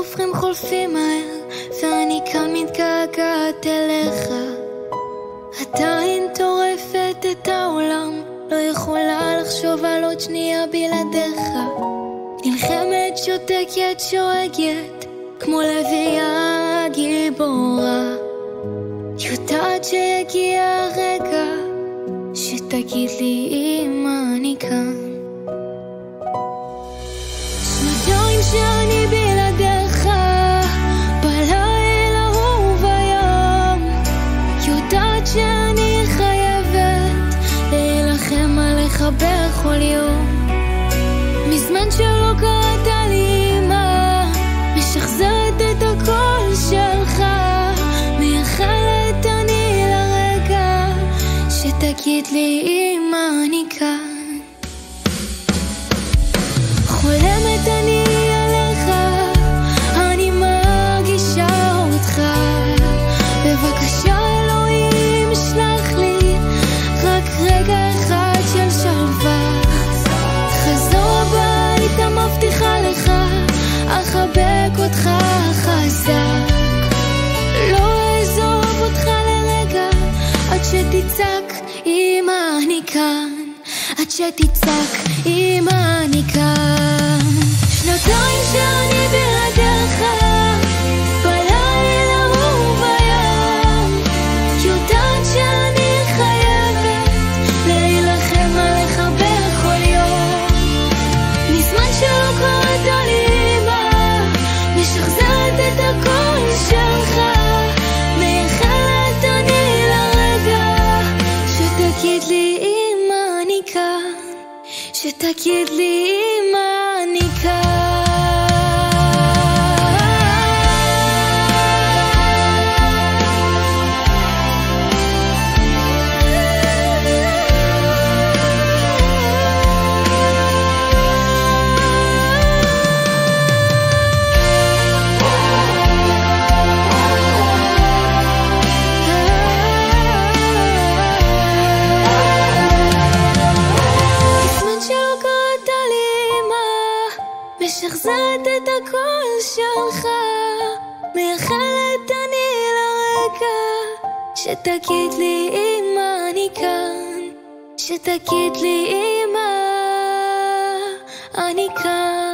סופרים חולפים מהר, ואני כאן מתגעגעת אליך. עדיין טורפת את העולם, לא יכולה לחשוב על עוד שנייה בלעדיך. נלחמת, שותקת, שואגת, כמו לביאה גיבורה. יודעת שיגיע הרגע שתגיד לי אמא אני כאן. שנתיים שאני בלעדיך, בלילה ובים. יודעת שאני חייבת להילחם עליך בכל יום. מזמן שלא קראת לי אמא, משחזרת את הקול שלך. מייחלת אני לרגע שתגיד לי אמא אני כאן. חולמת אני עליך, אני מרגישה אותך. בבקשה אלוהים שלח לי רק רגע אחד של שלווה. חזור הביתה מבטיחה לך, אחבק אותך חזק. לא אעזוב אותך לרגע עד שתצעק אמא אני כאן. עד שתצעק אמא אני כאן. שנתיים שאני בלעדיך, בלילה ובים. יודעת שאני חייבת להילחם עליך בכל יום. מזמן שלא קראת לי אמא, משחזרת את הקול שלך. מייחלת אני לרגע שתגיד לי אמא אני כאן. שתגיד לי אמא אני כאן. משחזרת את הקול שלך. מייחלת אני לרגע שתגיד לי אמא אני כאן. שתגיד לי אמא אני כאן.